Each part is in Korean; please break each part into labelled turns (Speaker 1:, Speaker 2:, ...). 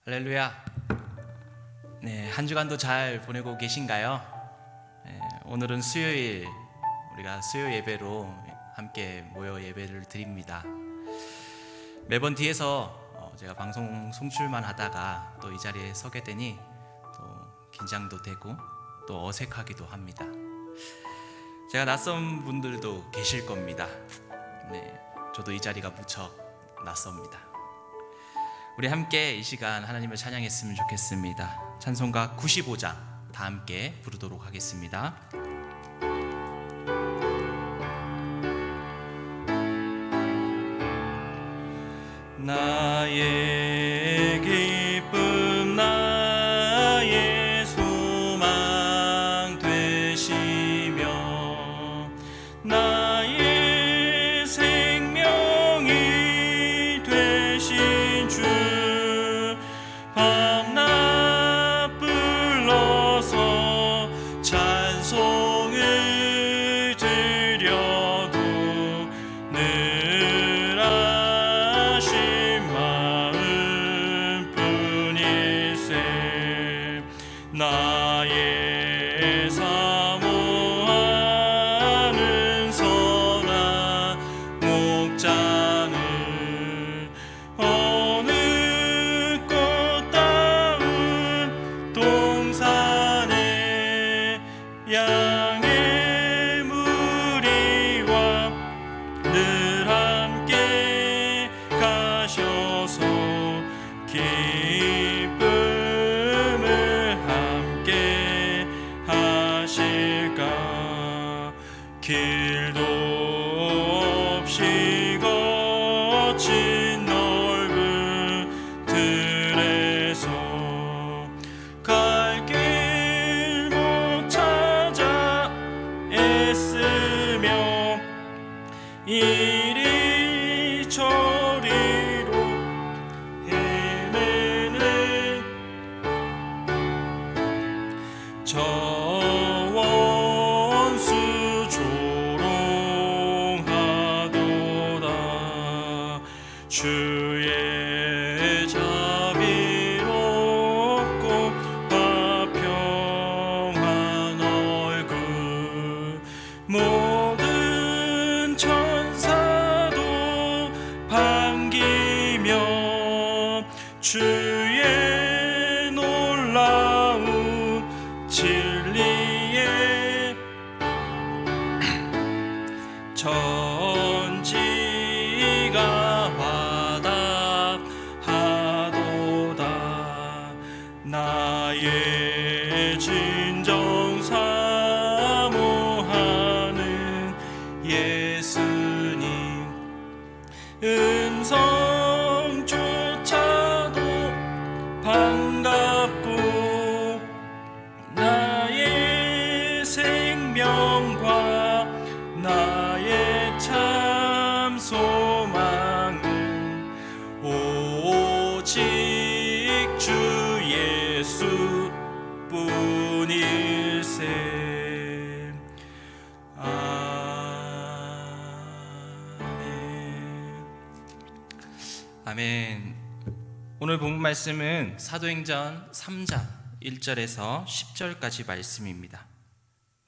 Speaker 1: 할렐루야. 네, 한 주간도 잘 보내고 계신가요? 네, 오늘은 수요일, 우리가 수요 예배로 함께 모여 예배를 드립니다. 매번 뒤에서 제가 방송 송출만 하다가 또 이 자리에 서게 되니 또 긴장도 되고 또 어색하기도 합니다. 제가 낯선 분들도 계실 겁니다. 네, 저도 이 자리가 무척 낯섭니다. 우리 함께 이 시간 하나님을 찬양했으면 좋겠습니다. 찬송가 95장 다 함께 부르도록 하겠습니다. 나의 기쁨 나의 소망 되시며 나의 생명이 되신 주 밤낮 불러서 찬송을 드려도 늘 아신 마음뿐일세. 나의 사모하는 선한 목자는 어느 꽃다운 동산에 양의 무리와 늘 함께 가셔서 기쁨을 함께 하실까. 길도 없이 거친 넓은 들에서 갈 길 못 찾아 애쓰며 이리 저리로 헤매는 저 원수 조롱하도다. 주의 자비롭고 화평한 얼굴 모든 천사도 반기며 주의 놀라운 진리에 천지가 화답하도다. 나의 진정 사모하는 예수님 음성조차도 반갑고 나의 생명과 나의 참 소망은 오직 주 예수 뿐일세. 아멘. 오늘 본문 말씀은 사도행전 3장 1절에서 10절까지 말씀입니다.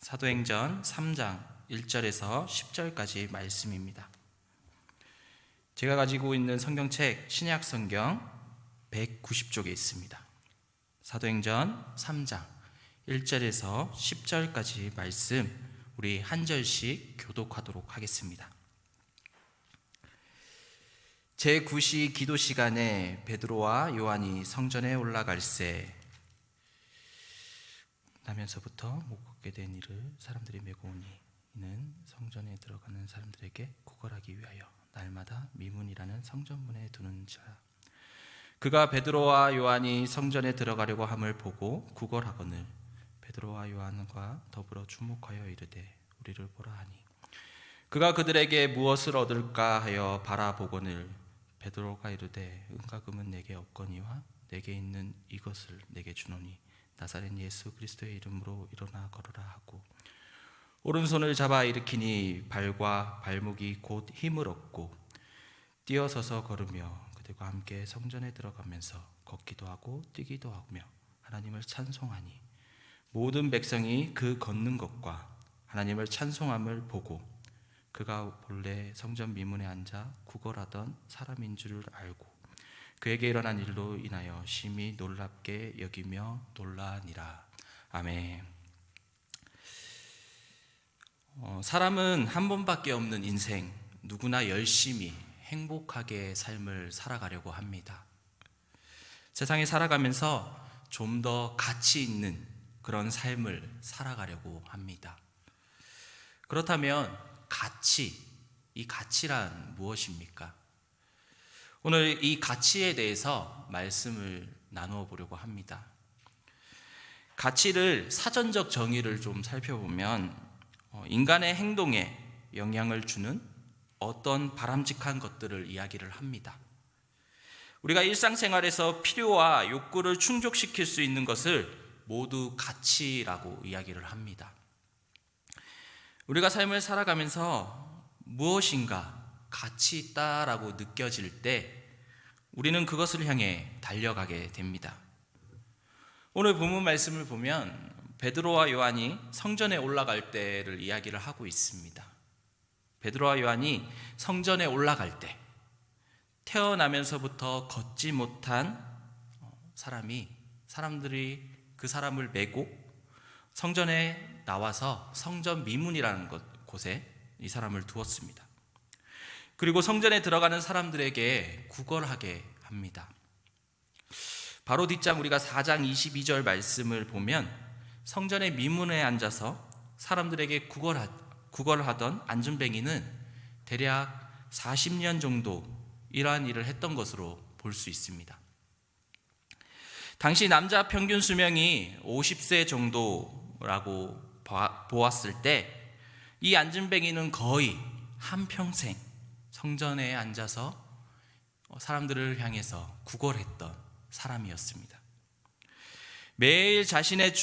Speaker 1: 사도행전 3장 1절에서 10절까지 말씀입니다. 제가 가지고 있는 성경책 신약 성경 190쪽에 있습니다. 사도행전 3장 1절에서 10절까지 말씀 우리 한 절씩 교독하도록 하겠습니다. 제9시 기도 시간에 베드로와 요한이 성전에 올라갈새 나면서부터 못 걷게 된 이를 사람들이 메고 오니 이는 성전에 들어가는 사람들에게 구걸하기 위하여 날마다 미문이라는 성전문에 두는 자라. 그가 베드로와 요한이 성전에 들어가려고 함을 보고 구걸하거늘 베드로와 요한과 더불어 주목하여 이르되 우리를 보라 하니 그가 그들에게 무엇을 얻을까 하여 바라보거늘 베드로가 이르되 은과 금은 내게 없거니와 내게 있는 이것을 내게 주노니 나사렛 예수 그리스도의 이름으로 일어나 걸어라 하고 오른손을 잡아 일으키니 발과 발목이 곧 힘을 얻고 뛰어서서 걸으며 그들과 함께 성전에 들어가면서 걷기도 하고 뛰기도 하며 하나님을 찬송하니 모든 백성이 그 걷는 것과 하나님을 찬송함을 보고 그가 본래 성전 미문에 앉아 구걸하던 사람인 줄을 알고 그에게 일어난 일로 인하여 심히 놀랍게 여기며 놀라니라. 아멘. 사람은 한 번밖에 없는 인생, 누구나 열심히 행복하게 삶을 살아가려고 합니다. 세상에 살아가면서 좀 더 가치 있는 그런 삶을 살아가려고 합니다. 그렇다면 이 가치란 무엇입니까? 오늘 이 가치에 대해서 말씀을 나누어 보려고 합니다. 가치를 사전적 정의를 좀 살펴보면 인간의 행동에 영향을 주는 어떤 바람직한 것들을 이야기를 합니다. 우리가 일상생활에서 필요와 욕구를 충족시킬 수 있는 것을 모두 가치라고 이야기를 합니다. 우리가 삶을 살아가면서 무엇인가 가치 있다라고 느껴질 때 우리는 그것을 향해 달려가게 됩니다. 오늘 본문 말씀을 보면 베드로와 요한이 성전에 올라갈 때를 이야기를 하고 있습니다. 베드로와 요한이 성전에 올라갈 때 태어나면서부터 걷지 못한 사람들이 그 사람을 메고 성전에 나와서 성전 미문이라는 곳에 이 사람을 두었습니다. 그리고 성전에 들어가는 사람들에게 구걸하게 합니다. 바로 뒷장 우리가 4장 22절 말씀을 보면 성전의 미문에 앉아서 사람들에게 구걸하던 안전뱅이는 대략 40년 정도 이러한 일을 했던 것으로 볼 수 있습니다. 당시 남자 평균 수명이 50세 정도라고 보았을 때 이 안전뱅이는 거의 한평생 성전에 앉아서 사람들을 향해서 구걸했던 사람이었습니다. 매일 자신의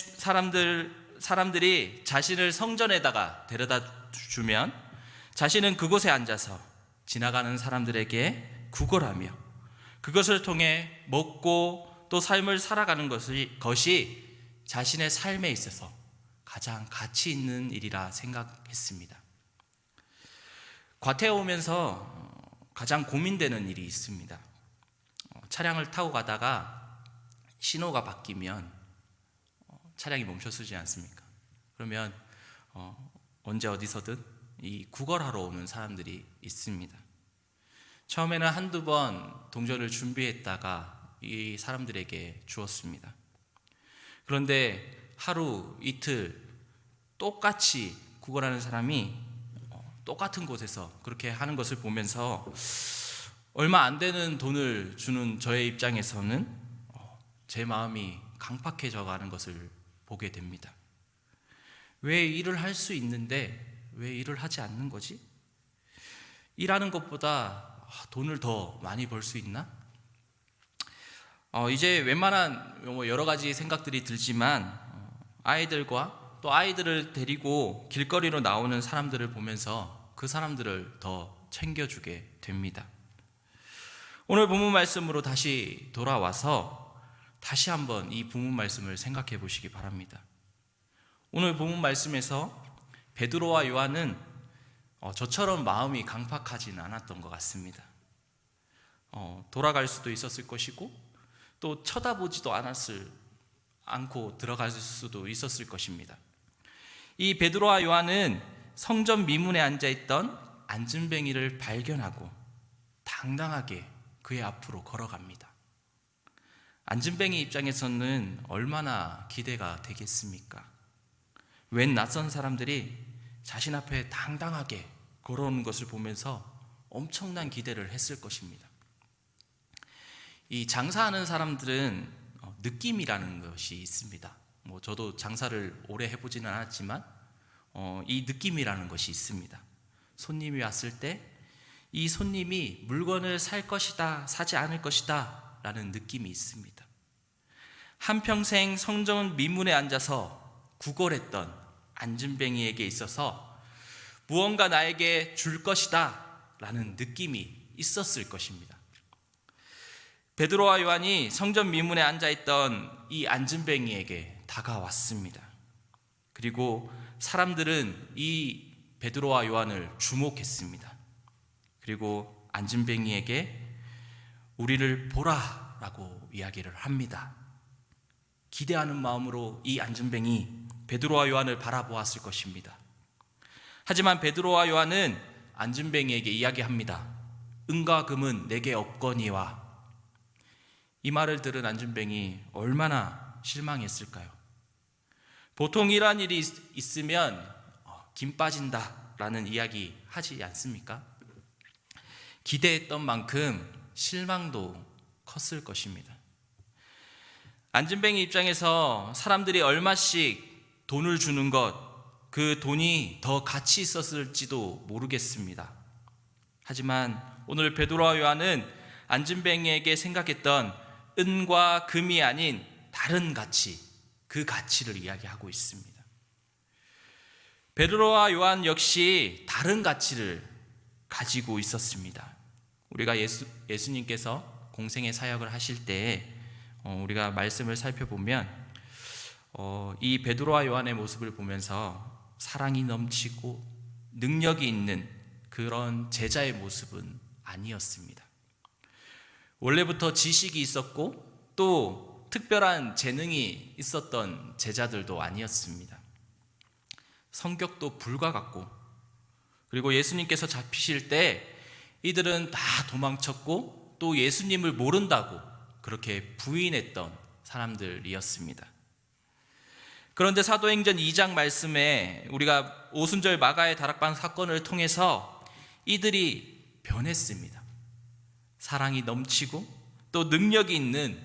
Speaker 1: 사람들이 자신을 성전에다가 데려다 주면 자신은 그곳에 앉아서 지나가는 사람들에게 구걸하며 그것을 통해 먹고 또 삶을 살아가는 것이 자신의 삶에 있어서 가장 가치 있는 일이라 생각했습니다. 과태에 오면서 가장 고민되는 일이 있습니다. 차량을 타고 가다가 신호가 바뀌면 차량이 멈춰서지 않습니까? 그러면 언제 어디서든 이 구걸하러 오는 사람들이 있습니다. 처음에는 한두 번 동전을 준비했다가 이 사람들에게 주었습니다. 그런데 하루 이틀 똑같이 구걸하는 사람이 똑같은 곳에서 그렇게 하는 것을 보면서 얼마 안 되는 돈을 주는 저의 입장에서는 제 마음이 강팍해져 가는 것을 보게 됩니다. 왜 일을 할 수 있는데 왜 일을 하지 않는 거지? 일하는 것보다 돈을 더 많이 벌 수 있나? 이제 웬만한 여러 가지 생각들이 들지만 아이들과 또 아이들을 데리고 길거리로 나오는 사람들을 보면서 그 사람들을 더 챙겨주게 됩니다. 오늘 본문 말씀으로 다시 돌아와서 다시 한번 이 본문 말씀을 생각해 보시기 바랍니다. 오늘 본문 말씀에서 베드로와 요한은 저처럼 마음이 강팍하지는 않았던 것 같습니다. 돌아갈 수도 있었을 것이고 또 쳐다보지도 않고 들어갈 수도 있었을 것입니다. 이 베드로와 요한은 성전 미문에 앉아있던 안전뱅이를 발견하고 당당하게 그의 앞으로 걸어갑니다. 안전뱅이 입장에서는 얼마나 기대가 되겠습니까? 웬 낯선 사람들이 자신 앞에 당당하게 걸어오는 것을 보면서 엄청난 기대를 했을 것입니다. 이 장사하는 사람들은 느낌이라는 것이 있습니다. 저도 장사를 오래 해보지는 않았지만 이 느낌이라는 것이 있습니다. 손님이 왔을 때 이 손님이 물건을 살 것이다, 사지 않을 것이다 라는 느낌이 있습니다. 한평생 성전 미문에 앉아서 구걸했던 안전뱅이에게 있어서 무언가 나에게 줄 것이다 라는 느낌이 있었을 것입니다. 베드로와 요한이 성전 미문에 앉아있던 이 안진뱅이에게 다가왔습니다. 그리고 사람들은 이 베드로와 요한을 주목했습니다. 그리고 안진뱅이에게 우리를 보라 라고 이야기를 합니다. 기대하는 마음으로 이 안진뱅이 베드로와 요한을 바라보았을 것입니다. 하지만 베드로와 요한은 안진뱅이에게 이야기합니다. 은과 금은 내게 없거니와. 이 말을 들은 안진뱅이 얼마나 실망했을까요? 보통 이러한 일이 있으면 김 빠진다 라는 이야기 하지 않습니까? 기대했던 만큼 실망도 컸을 것입니다. 안진뱅이 입장에서 사람들이 얼마씩 돈을 주는 것, 그 돈이 더 가치 있었을지도 모르겠습니다. 하지만 오늘 베드로와 요한은 안진뱅이에게 생각했던 은과 금이 아닌 다른 가치, 그 가치를 이야기하고 있습니다. 베드로와 요한 역시 다른 가치를 가지고 있었습니다. 우리가 예수님께서 공생의 사역을 하실 때 우리가 말씀을 살펴보면 이 베드로와 요한의 모습을 보면서 사랑이 넘치고 능력이 있는 그런 제자의 모습은 아니었습니다. 원래부터 지식이 있었고 또 특별한 재능이 있었던 제자들도 아니었습니다. 성격도 불과 같고, 그리고 예수님께서 잡히실 때 이들은 다 도망쳤고 또 예수님을 모른다고 그렇게 부인했던 사람들이었습니다. 그런데 사도행전 2장 말씀에 우리가 오순절 마가의 다락방 사건을 통해서 이들이 변했습니다. 사랑이 넘치고 또 능력이 있는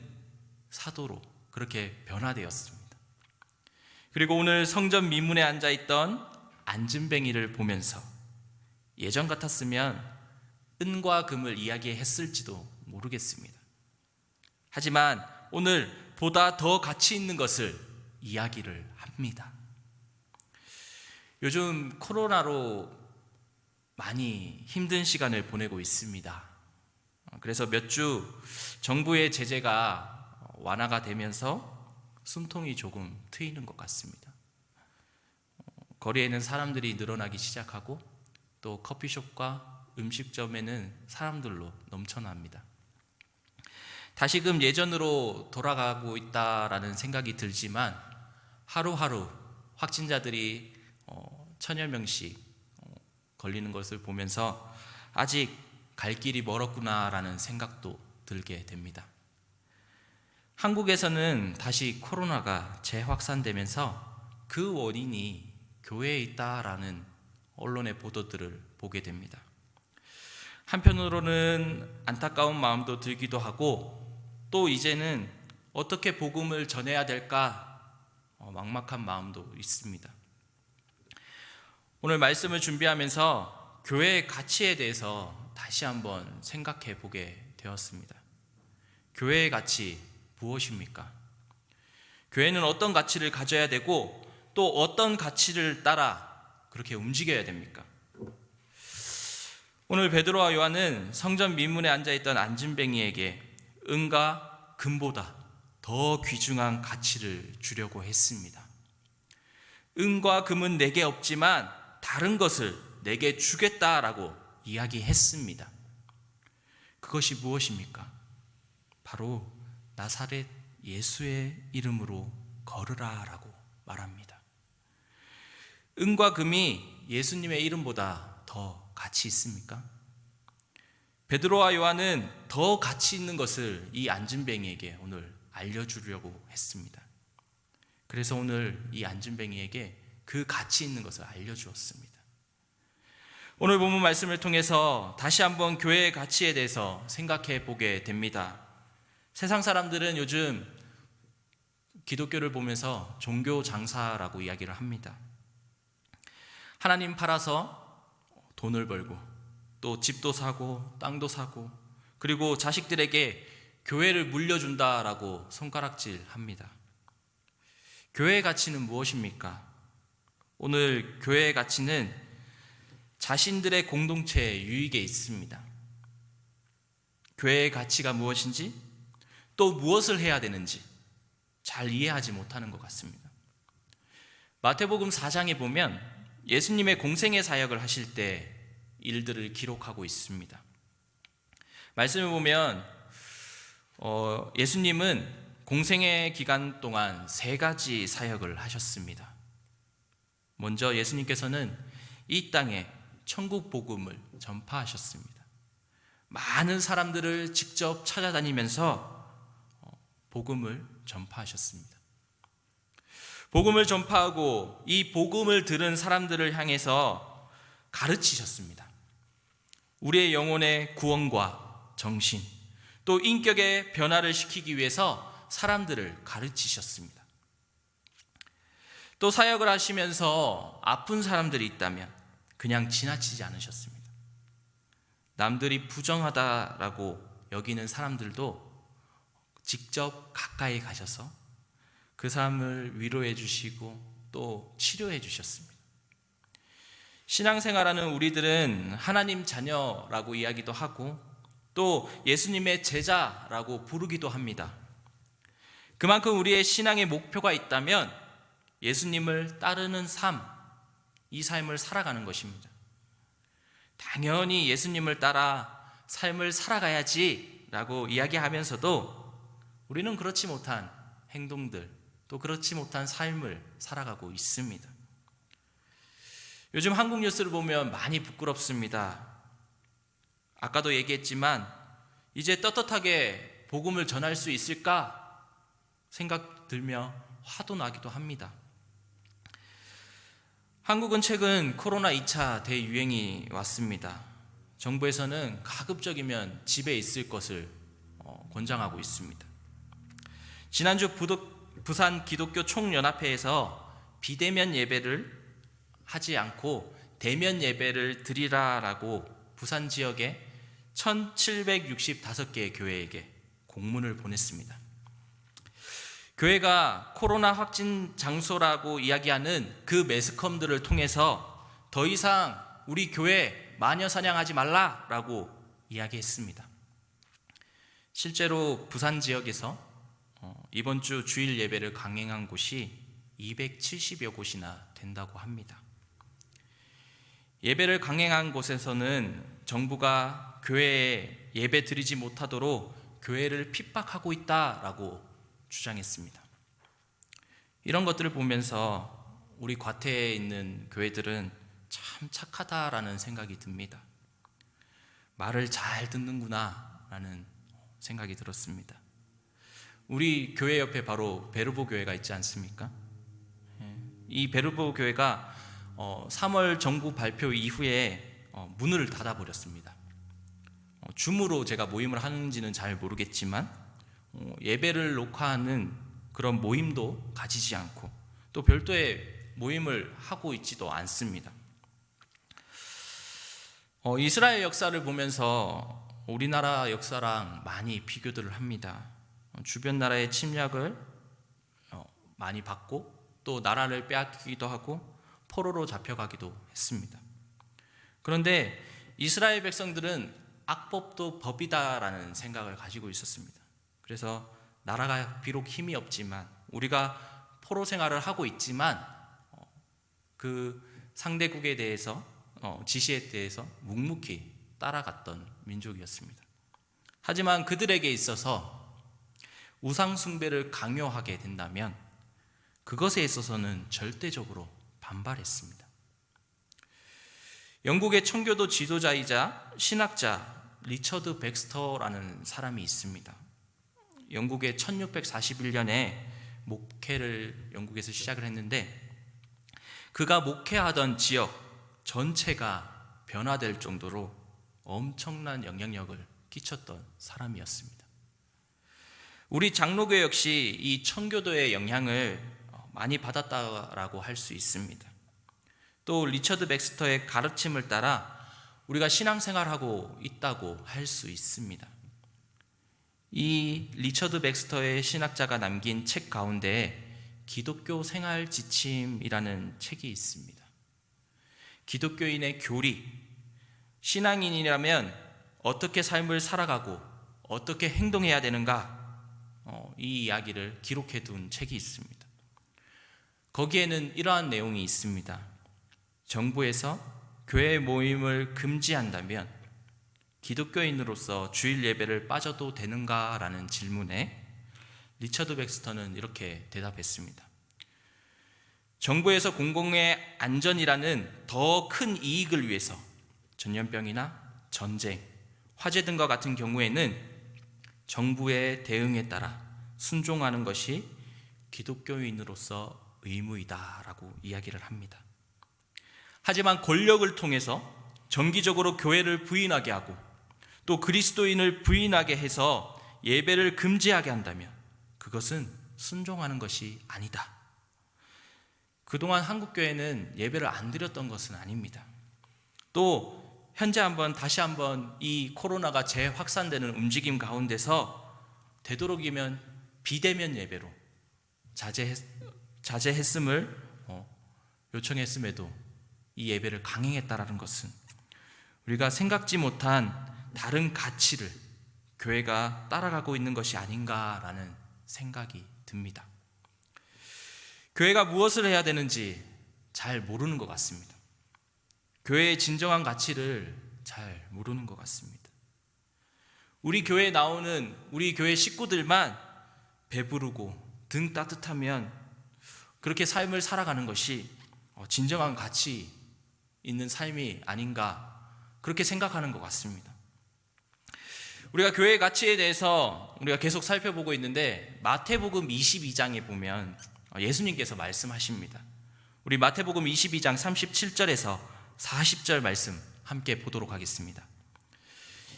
Speaker 1: 사도로 그렇게 변화되었습니다. 그리고 오늘 성전 미문에 앉아있던 안진뱅이를 보면서 예전 같았으면 은과 금을 이야기했을지도 모르겠습니다. 하지만 오늘 보다 더 가치 있는 것을 이야기를 합니다. 요즘 코로나로 많이 힘든 시간을 보내고 있습니다. 그래서 몇 주 정부의 제재가 완화가 되면서 숨통이 조금 트이는 것 같습니다. 거리에는 사람들이 늘어나기 시작하고 또 커피숍과 음식점에는 사람들로 넘쳐납니다. 다시금 예전으로 돌아가고 있다라는 생각이 들지만 하루하루 확진자들이 1000여 명씩 걸리는 것을 보면서 아직 갈 길이 멀었구나라는 생각도 들게 됩니다. 한국에서는 다시 코로나가 재확산되면서 그 원인이 교회에 있다라는 언론의 보도들을 보게 됩니다. 한편으로는 안타까운 마음도 들기도 하고 또 이제는 어떻게 복음을 전해야 될까 막막한 마음도 있습니다. 오늘 말씀을 준비하면서 교회의 가치에 대해서 다시 한번 생각해 보게 되었습니다. 교회의 가치 무엇입니까? 교회는 어떤 가치를 가져야 되고 또 어떤 가치를 따라 그렇게 움직여야 됩니까? 오늘 베드로와 요한은 성전 미문에 앉아있던 안진뱅이에게 은과 금보다 더 귀중한 가치를 주려고 했습니다. 은과 금은 내게 없지만 다른 것을 내게 주겠다라고 이야기했습니다. 그것이 무엇입니까? 바로 나사렛 예수의 이름으로 걸으라라고 말합니다. 은과 금이 예수님의 이름보다 더 가치 있습니까? 베드로와 요한은 더 가치 있는 것을 이 안진뱅이에게 오늘 알려주려고 했습니다. 그래서 오늘 이 안진뱅이에게 그 가치 있는 것을 알려주었습니다. 오늘 본문 말씀을 통해서 다시 한번 교회의 가치에 대해서 생각해 보게 됩니다. 세상 사람들은 요즘 기독교를 보면서 종교 장사라고 이야기를 합니다. 하나님 팔아서 돈을 벌고 또 집도 사고 땅도 사고 그리고 자식들에게 교회를 물려준다라고 손가락질합니다. 교회의 가치는 무엇입니까? 오늘 교회의 가치는 자신들의 공동체의 유익에 있습니다. 교회의 가치가 무엇인지 또 무엇을 해야 되는지 잘 이해하지 못하는 것 같습니다. 마태복음 4장에 보면 예수님의 공생애 사역을 하실 때 일들을 기록하고 있습니다. 말씀을 보면 예수님은 공생애 기간 동안 3가지 사역을 하셨습니다. 먼저 예수님께서는 이 땅에 천국 복음을 전파하셨습니다. 많은 사람들을 직접 찾아다니면서 복음을 전파하셨습니다. 복음을 전파하고 이 복음을 들은 사람들을 향해서 가르치셨습니다. 우리의 영혼의 구원과 정신, 또 인격의 변화를 시키기 위해서 사람들을 가르치셨습니다. 또 사역을 하시면서 아픈 사람들이 있다면 그냥 지나치지 않으셨습니다. 남들이 부정하다라고 여기는 사람들도 직접 가까이 가셔서 그 사람을 위로해 주시고 또 치료해 주셨습니다. 신앙생활하는 우리들은 하나님 자녀라고 이야기도 하고 또 예수님의 제자라고 부르기도 합니다. 그만큼 우리의 신앙의 목표가 있다면 예수님을 따르는 삶, 이 삶을 살아가는 것입니다. 당연히 예수님을 따라 삶을 살아가야지 라고 이야기하면서도 우리는 그렇지 못한 행동들, 또 그렇지 못한 삶을 살아가고 있습니다. 요즘 한국 뉴스를 보면 많이 부끄럽습니다. 아까도 얘기했지만 이제 떳떳하게 복음을 전할 수 있을까 생각 들며 화도 나기도 합니다. 한국은 최근 코로나 2차 대유행이 왔습니다. 정부에서는 가급적이면 집에 있을 것을 권장하고 있습니다. 지난주 부산 기독교 총연합회에서 비대면 예배를 하지 않고 대면 예배를 드리라라고 부산 지역의 1765개의 교회에게 공문을 보냈습니다. 교회가 코로나 확진 장소라고 이야기하는 그 매스컴들을 통해서 더 이상 우리 교회 마녀 사냥하지 말라라고 이야기했습니다. 실제로 부산 지역에서 이번 주 주일 예배를 강행한 곳이 270여 곳이나 된다고 합니다. 예배를 강행한 곳에서는 정부가 교회에 예배 드리지 못하도록 교회를 핍박하고 있다라고 주장했습니다. 이런 것들을 보면서 우리 과태에 있는 교회들은 참 착하다라는 생각이 듭니다. 말을 잘 듣는구나 라는 생각이 들었습니다. 우리 교회 옆에 바로 베르보 교회가 있지 않습니까? 이 베르보 교회가 3월 정부 발표 이후에 문을 닫아버렸습니다. 줌으로 제가 모임을 하는지는 잘 모르겠지만 예배를 녹화하는 그런 모임도 가지지 않고 또 별도의 모임을 하고 있지도 않습니다. 이스라엘 역사를 보면서 우리나라 역사랑 많이 비교들을 합니다. 주변 나라의 침략을 많이 받고 또 나라를 빼앗기기도 하고 포로로 잡혀가기도 했습니다. 그런데 이스라엘 백성들은 악법도 법이다라는 생각을 가지고 있었습니다. 그래서 나라가 비록 힘이 없지만 우리가 포로 생활을 하고 있지만 그 상대국에 대해서 지시에 대해서 묵묵히 따라갔던 민족이었습니다. 하지만 그들에게 있어서 우상 숭배를 강요하게 된다면 그것에 있어서는 절대적으로 반발했습니다. 영국의 청교도 지도자이자 신학자 리처드 백스터라는 사람이 있습니다. 영국의 1641년에 목회를 영국에서 시작을 했는데 그가 목회하던 지역 전체가 변화될 정도로 엄청난 영향력을 끼쳤던 사람이었습니다. 우리 장로교 역시 이 청교도의 영향을 많이 받았다라고 할 수 있습니다. 또 리처드 백스터의 가르침을 따라 우리가 신앙생활하고 있다고 할 수 있습니다. 이 리처드 백스터의 신학자가 남긴 책 가운데 기독교 생활 지침이라는 책이 있습니다. 기독교인의 교리, 신앙인이라면 어떻게 삶을 살아가고 어떻게 행동해야 되는가, 이 이야기를 기록해 둔 책이 있습니다. 거기에는 이러한 내용이 있습니다. 정부에서 교회 모임을 금지한다면 기독교인으로서 주일 예배를 빠져도 되는가라는 질문에 리처드 백스터는 이렇게 대답했습니다. 정부에서 공공의 안전이라는 더 큰 이익을 위해서 전염병이나 전쟁, 화재 등과 같은 경우에는 정부의 대응에 따라 순종하는 것이 기독교인으로서 의무이다라고 이야기를 합니다. 하지만 권력을 통해서 정기적으로 교회를 부인하게 하고 또 그리스도인을 부인하게 해서 예배를 금지하게 한다면 그것은 순종하는 것이 아니다. 그동안 한국교회는 예배를 안 드렸던 것은 아닙니다. 또 현재 다시 한번 이 코로나가 재확산되는 움직임 가운데서 되도록이면 비대면 예배로 자제했음을 요청했음에도 이 예배를 강행했다라는 것은 우리가 생각지 못한 다른 가치를 교회가 따라가고 있는 것이 아닌가라는 생각이 듭니다. 교회가 무엇을 해야 되는지 잘 모르는 것 같습니다. 교회의 진정한 가치를 잘 모르는 것 같습니다. 우리 교회에 나오는 우리 교회 식구들만 배부르고 등 따뜻하면 그렇게 삶을 살아가는 것이 진정한 가치 있는 삶이 아닌가 그렇게 생각하는 것 같습니다. 우리가 교회의 가치에 대해서 우리가 계속 살펴보고 있는데 마태복음 22장에 보면 예수님께서 말씀하십니다. 우리 마태복음 22장 37절에서 40절 말씀 함께 보도록 하겠습니다.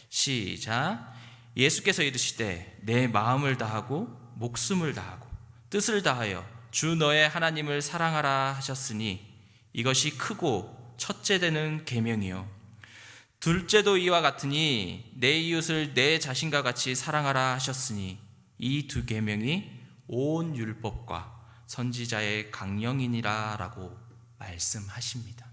Speaker 1: 시작. 예수께서 이르시되 내 마음을 다하고 목숨을 다하고 뜻을 다하여 주 너의 하나님을 사랑하라 하셨으니 이것이 크고 첫째 되는 계명이요 둘째도 이와 같으니 내 이웃을 내 자신과 같이 사랑하라 하셨으니 이 두 계명이 온 율법과 선지자의 강령이니라 라고 말씀하십니다.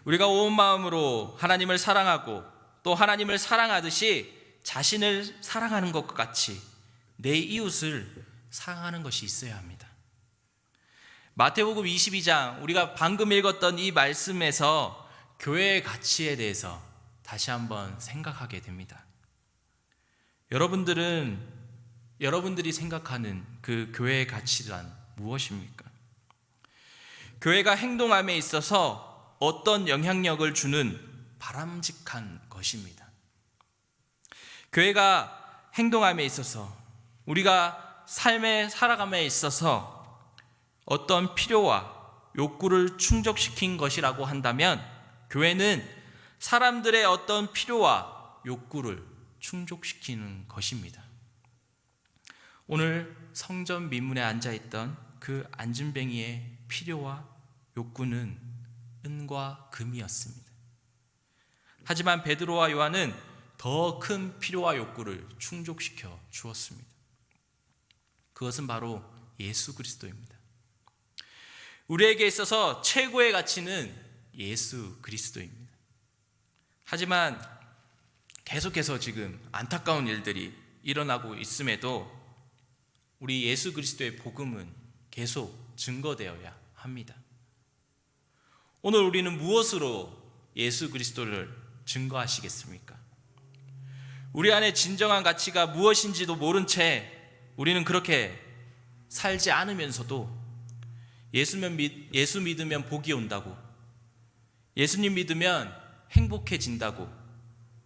Speaker 1: 우리가 온 마음으로 하나님을 사랑하고 또 하나님을 사랑하듯이 자신을 사랑하는 것과 같이 내 이웃을 사랑하는 것이 있어야 합니다. 마태복음 22장 우리가 방금 읽었던 이 말씀에서 교회의 가치에 대해서 다시 한번 생각하게 됩니다. 여러분들이 생각하는 그 교회의 가치란 무엇입니까? 교회가 행동함에 있어서 어떤 영향력을 주는 바람직한 것입니다. 교회가 행동함에 있어서 우리가 삶에 살아감에 있어서 어떤 필요와 욕구를 충족시킨 것이라고 한다면 교회는 사람들의 어떤 필요와 욕구를 충족시키는 것입니다. 오늘 성전 미문에 앉아있던 그 안진뱅이의 필요와 욕구는 은과 금이었습니다. 하지만 베드로와 요한은 더 큰 필요와 욕구를 충족시켜 주었습니다. 그것은 바로 예수 그리스도입니다. 우리에게 있어서 최고의 가치는 예수 그리스도입니다. 하지만 계속해서 지금 안타까운 일들이 일어나고 있음에도 우리 예수 그리스도의 복음은 계속 증거되어야 합니다. 오늘 우리는 무엇으로 예수 그리스도를 증거하시겠습니까? 우리 안에 진정한 가치가 무엇인지도 모른 채 우리는 그렇게 살지 않으면서도 예수 믿으면 복이 온다고, 예수님 믿으면 행복해진다고,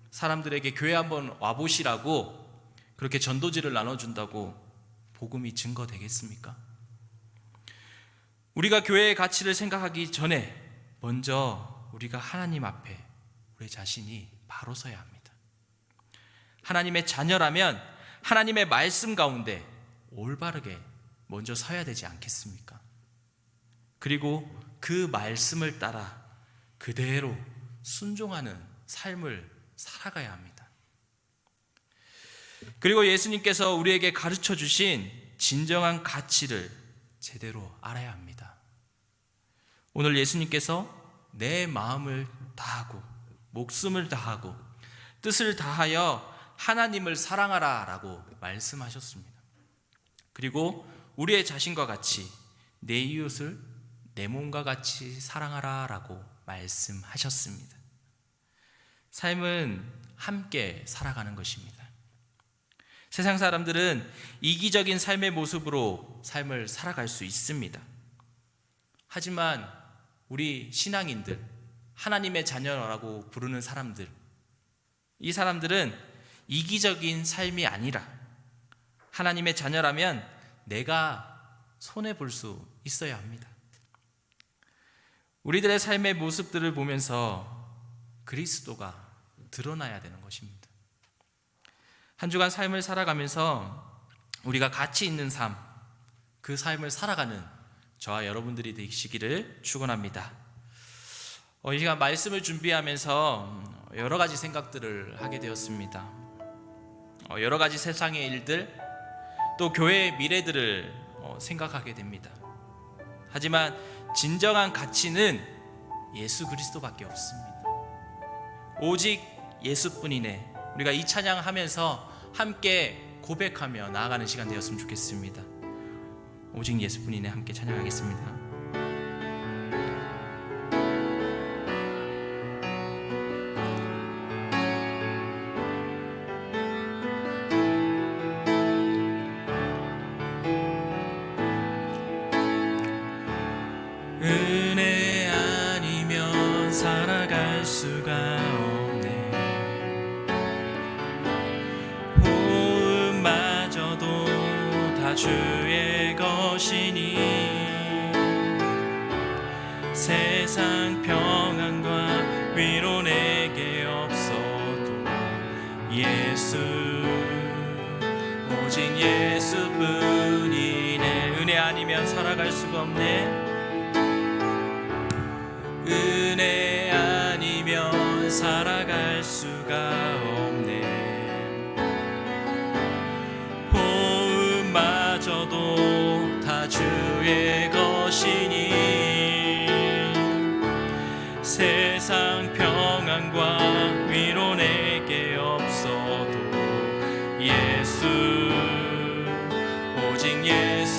Speaker 1: 사람들에게 교회 한번 와보시라고 그렇게 전도지를 나눠준다고 복음이 증거되겠습니까? 우리가 교회의 가치를 생각하기 전에 먼저 우리가 하나님 앞에 우리 자신이 바로 서야 합니다. 하나님의 자녀라면 하나님의 말씀 가운데 올바르게 먼저 서야 되지 않겠습니까? 그리고 그 말씀을 따라 그대로 순종하는 삶을 살아가야 합니다. 그리고 예수님께서 우리에게 가르쳐 주신 진정한 가치를 제대로 알아야 합니다. 오늘 예수님께서 내 마음을 다하고 목숨을 다하고 뜻을 다하여 하나님을 사랑하라 라고 말씀하셨습니다. 그리고 우리의 자신과 같이 내 이웃을 내 몸과 같이 사랑하라 라고 말씀하셨습니다. 삶은 함께 살아가는 것입니다. 세상 사람들은 이기적인 삶의 모습으로 삶을 살아갈 수 있습니다. 하지만 우리 신앙인들, 하나님의 자녀라고 부르는 사람들, 이 사람들은 이기적인 삶이 아니라 하나님의 자녀라면 내가 손해볼 수 있어야 합니다. 우리들의 삶의 모습들을 보면서 그리스도가 드러나야 되는 것입니다. 한 주간 삶을 살아가면서 우리가 가치 있는 삶, 그 삶을 살아가는 저와 여러분들이 되시기를 축원합니다. 이 시간 말씀을 준비하면서 여러 가지 생각들을 하게 되었습니다. 여러 가지 세상의 일들, 또 교회의 미래들을 생각하게 됩니다. 하지만 진정한 가치는 예수 그리스도밖에 없습니다. 오직 예수뿐이네. 우리가 이 찬양하면서 함께 고백하며 나아가는 시간 되었으면 좋겠습니다. 오직 예수뿐이네. 함께 찬양하겠습니다.
Speaker 2: 은혜 아니면 살아갈 수가 없네. 호흡마저도 다 주의 것이니 세상 평안과 위로 내게 없어도 예수, 오직 예수뿐이네. 은혜 아니면 살아갈 수가 없네. 은혜 아니면 살아갈 수가 없네. 호흡마저도 다 주의 것이니 세상 평안과 위로 내게 없어도 예수, 오직 예수뿐이네.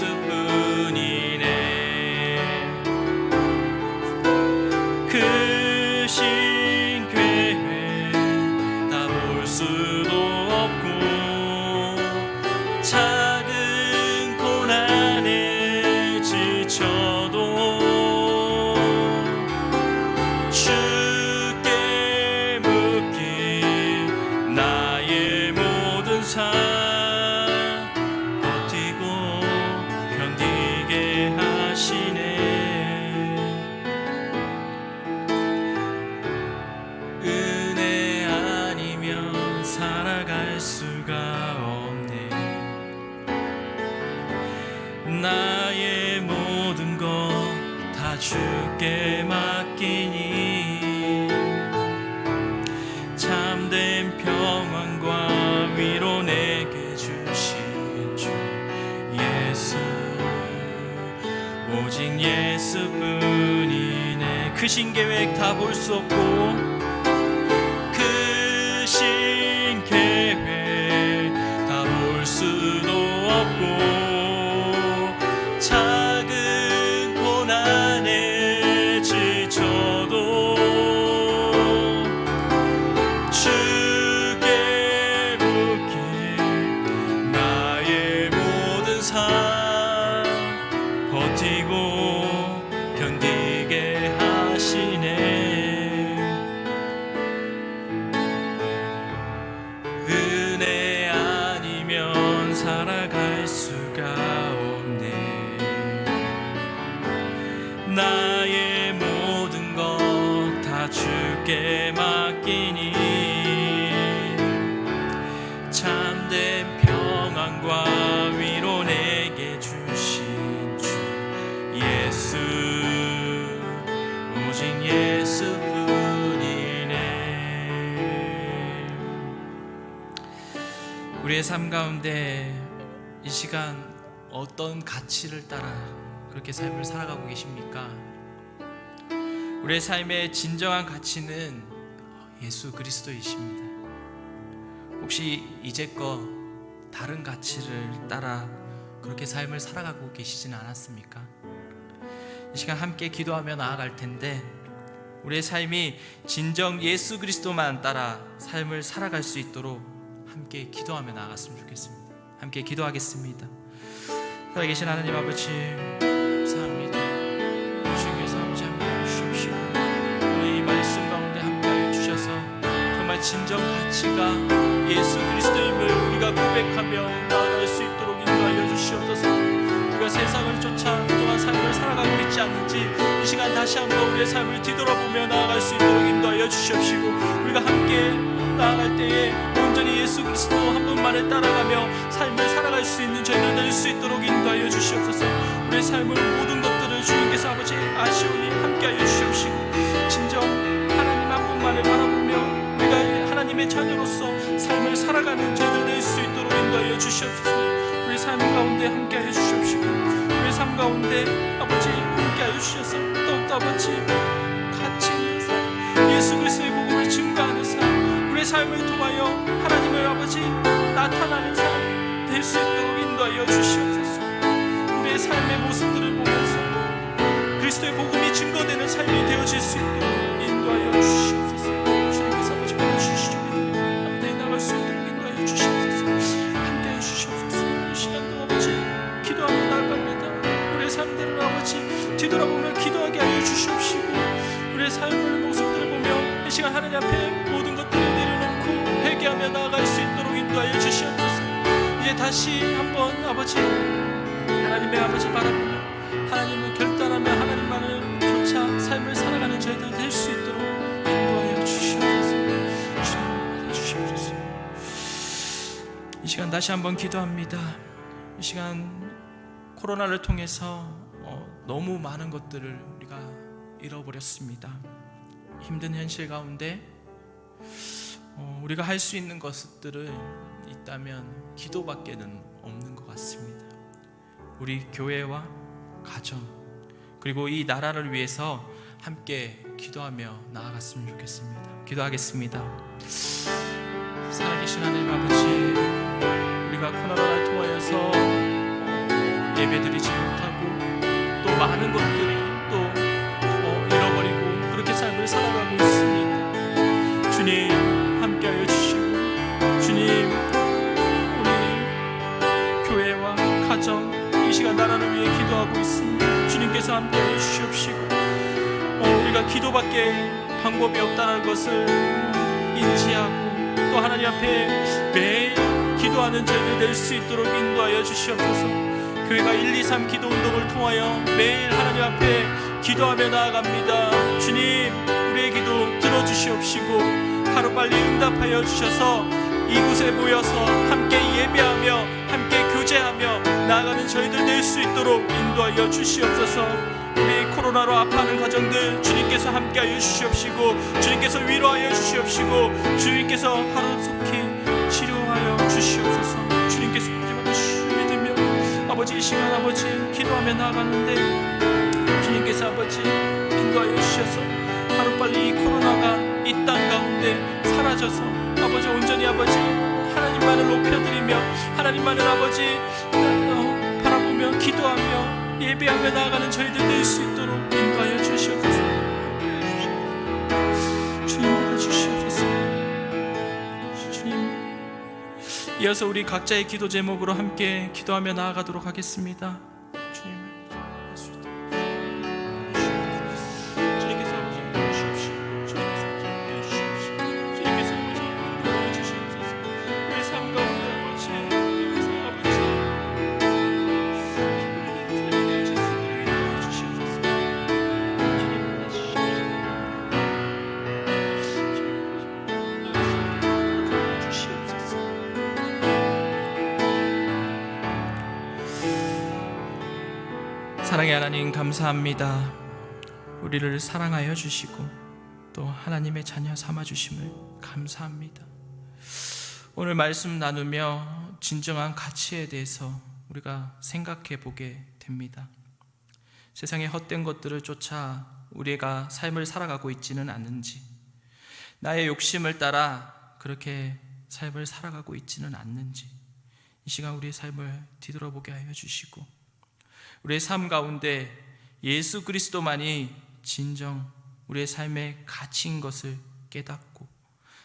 Speaker 2: 크신 교회 다 볼 수도 없고 작은 고난에 지쳐도 주께 묻기 나의 모든 삶 버티고 견디게 하시네. 은혜 아니면 살아갈 수가 없네. 나의 모든 것 다 주께 맡기니 참된 평안과 위로 내게 주신 주 예수, 오직 예수뿐이네. 크신 계획 다 볼 수 없고 크신 계획 다 볼 수도 없고 작은 고난에 지쳐도 주께 묻기 나의 모든 삶 버티고 견디게 하시네. 은혜 아니면 살아갈 수가 없네. 나의 모든 것 다 주께 맡기니 참된 평안과 위로 내게 주신 주 예수, 오직 예수뿐이네.
Speaker 1: 우리의 삶 가운데 이 시간 어떤 가치를 따라 그렇게 삶을 살아가고 계십니까? 우리의 삶의 진정한 가치는 예수 그리스도이십니다. 혹시 이제껏 다른 가치를 따라 그렇게 삶을 살아가고 계시지는 않았습니까? 이 시간 함께 기도하며 나아갈 텐데 우리의 삶이 진정 예수 그리스도만 따라 삶을 살아갈 수 있도록 함께 기도하며 나아갔으면 좋겠습니다. 함께 기도하겠습니다. 살아계신 하나님 아버지 감사합니다. 주님께서 아버지 함께해 주십시오. 우리 이 말씀 가운데 함께해 주셔서 정말 진정 가치가 예수 그리스도임을 우리가 고백하며 나아갈 수 있도록 인도하여 주시옵소서. 우리가 세상을 쫓아 그동안 삶을 살아가고 있지 않는지 이 시간 다시 한번 우리의 삶을 뒤돌아보며 나아갈 수 있도록 인도하여 주시옵시고, 우리가 함께 나아갈 때에 온전히 예수 그리스도 한 분만을 따라가며 삶을 살아갈 수 있는 저희들 될 수 있도록 인도하여 주시옵소서. 우리의 삶을 모든 것들을 주님께서 아버지 아시오니 함께하여 주시옵시고, 진정 하나님 한 분만을 바라보며 우리가 하나님의 자녀로서 삶을 살아가는 저희들 될 수 있도록 인도하여 주시옵소서. 우리 삶 가운데 함께하여 주시옵시고, 우리 삶 가운데 아버지 함께하여 주셔서 더욱더 아버지 가치 있는 삶, 예수 그리스도의 복음을 증거하는 삶, 우리의 삶을 통하여 하나님을 아버지 나타나는 삶 될 수 있도록 인도하여 주시옵소서. 우리의 삶의 모습들을 보면서 그리스도의 복음이 증거되는 삶이 되어질 수 있도록 인도하여 주시옵소서. 주님께서 아버지 보여주시죠. 함께 나갈 수 있도록 인도하여 주시옵소서. 함께 해주시옵소서. 이 시간도 아버지 기도하며 나아갑니다. 우리의 삶들을 아버지 뒤돌아보며 기도하게 하여 주시옵시고, 우리의 삶의 모습들을 보며 이 시간 하나님 앞에 모든 것들을 내려놓고 회개하며 나아갈 수 있도록 인도하여 주시옵소서. 이제 다시 한번 아버지 하나님의 아버지 바라보며 하나님을 결단하며 하나님만을 쫓아 삶을 살아가는 저희들 될 수 있도록 인도하여 주시옵소서. 주님 받아주시옵소서. 이 시간 다시 한번 기도합니다. 이 시간 코로나를 통해서 너무 많은 것들을 우리가 잃어버렸습니다. 힘든 현실 가운데 우리가 할 수 있는 것들을 있다면 기도밖에는 없는 것 같습니다. 우리 교회와 가정 그리고 이 나라를 위해서 함께 기도하며 나아갔으면 좋겠습니다. 기도하겠습니다. 살아계신 하나님 아버지, 우리가 코로나를 통하여서 예배드리지 못하고 또 많은 것들이 또 잃어버리고 그렇게 삶을 살아가고 있습니다. 주님 함께하여 주시고, 주님 우리 교회와 가정 이 시간 나라를 위해 기도하고 있습니다. 주님께서 함께해 주시옵시고, 우리가 기도밖에 방법이 없다는 것을 인지하고 또 하나님 앞에 매일 기도하는 저희들 될 수 있도록 인도하여 주시옵소서. 교회가 123 기도 운동을 통하여 매일 하나님 앞에 기도하며 나아갑니다. 주님 우리의 기도 들어주시옵시고 하루빨리 응답하여 주셔서 이곳에 모여서 함께 예배하며 함께 교제하며 나아가는 저희들 될 수 있도록 인도하여 주시옵소서. 우리 코로나로 아파하는 가정들 주님께서 함께하여 주시옵시고, 주님께서 위로하여 주시옵시고, 주님께서 하루속히 치료하여 주시옵소서. 주님께서 믿으며 아버지 이 시간 아버지 기도하며 나아가는데 주님께서 아버지 인도하여 주셔서 하루빨리 이 코로나가 이 땅 가운데 사라져서 아버지 온전히 아버지 하나님만을 높여드리며 하나님만을 아버지 바라보며 기도하며 예배하며 나아가는 저희들 될 수 있도록 인도하여 주시옵소서. 주님 받아주시옵소서. 주님, 이어서 우리 각자의 기도 제목으로 함께 기도하며 나아가도록 하겠습니다. 주님 사랑의 하나님 감사합니다. 우리를 사랑하여 주시고 또 하나님의 자녀 삼아 주심을 감사합니다. 오늘 말씀 나누며 진정한 가치에 대해서 우리가 생각해 보게 됩니다. 세상의 헛된 것들을 쫓아 우리가 삶을 살아가고 있지는 않는지, 나의 욕심을 따라 그렇게 삶을 살아가고 있지는 않는지, 이 이 시간 우리의 삶을 뒤돌아보게 하여 주시고, 우리의 삶 가운데 예수 그리스도만이 진정 우리의 삶의 가치인 것을 깨닫고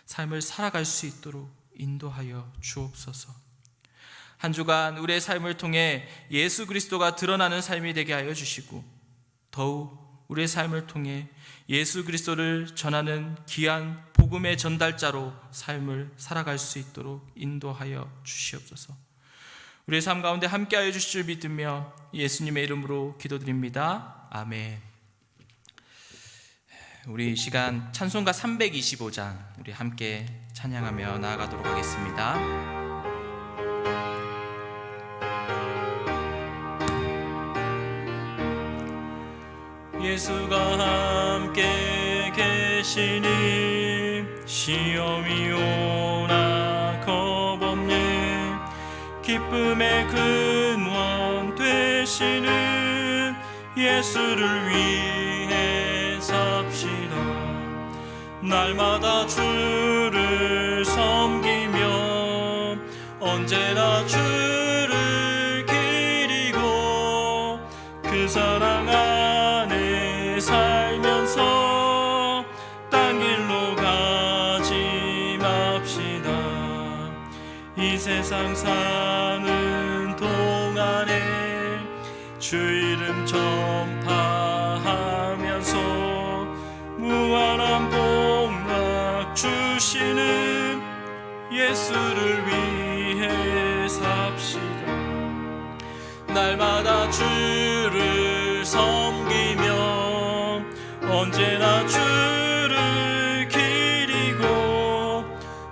Speaker 1: 삶을 살아갈 수 있도록 인도하여 주옵소서. 한 주간 우리의 삶을 통해 예수 그리스도가 드러나는 삶이 되게 하여 주시고, 더욱 우리의 삶을 통해 예수 그리스도를 전하는 귀한 복음의 전달자로 삶을 살아갈 수 있도록 인도하여 주시옵소서. 우리의 삶 가운데 함께하여 주실 줄 믿으며 예수님의 이름으로 기도드립니다. 아멘. 우리 이 시간 찬송가 325장 우리 함께 찬양하며 나아가도록 하겠습니다.
Speaker 2: 예수가 함께 계시니 시험이 오나 겁없는 기쁨의 근원 되시는 예수를 위해 삽시다. 날마다 주를 섬기며 언제나 주를 기리고 그 사랑 안에 살면서 딴 길로 가지 맙시다. 이 세상 사는 동안에 주 이름 전파하면서 무한한 복락 주시는 예수를 위해 삽시다. 날마다 주를 섬기며 언제나 주를 기리고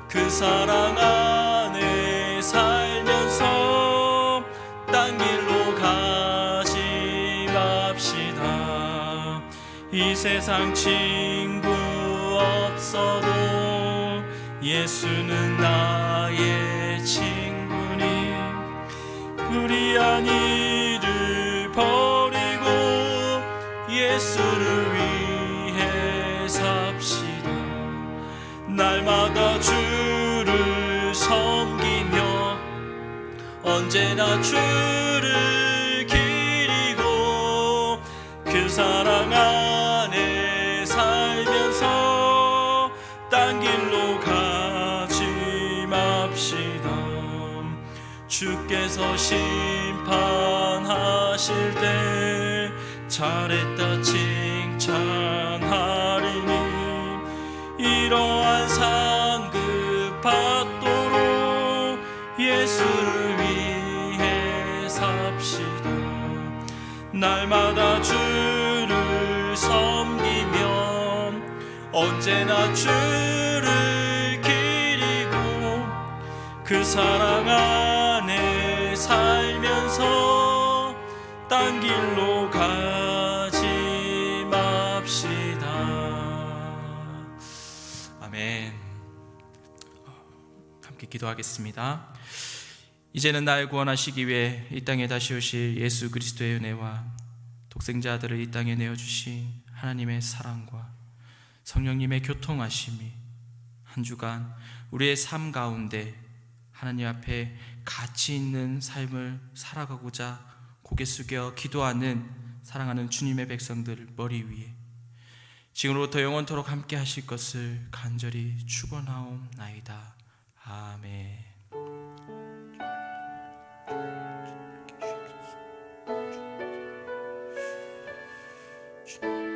Speaker 2: 그 사랑 안에 살면서 딴 길로 가지 맙시다. 이 세상 친구 없어도 예수는 나의 친구니 불의한 일을 버리고 예수를 위해 삽시다. 날마다 주를 섬기며 언제나 주를 기리고 그 사랑 안에 살면서 딴 길로 가지 맙시다. 주께서 심판하실 때 잘했다 칭찬하리니 이러한 상급 받도록 예수를 위해 삽시다. 날마다 주를 섬기며 언제나 주를 기리고 그 사랑 안에 살면서 딴 길로 가지 맙시다. 아멘.
Speaker 1: 함께 기도하겠습니다. 이제는 날 구원하시기 위해 이 땅에 다시 오실 예수 그리스도의 은혜와 독생자 아들을 이 땅에 내어주신 하나님의 사랑과 성령님의 교통하심이 한 주간 우리의 삶 가운데 하나님 앞에 가치 있는 삶을 살아가고자 고개 숙여 기도하는 사랑하는 주님의 백성들 머리 위에 지금으로부터 영원토록 함께 하실 것을 간절히 축원하옵나이다. 아멘.
Speaker 2: 주님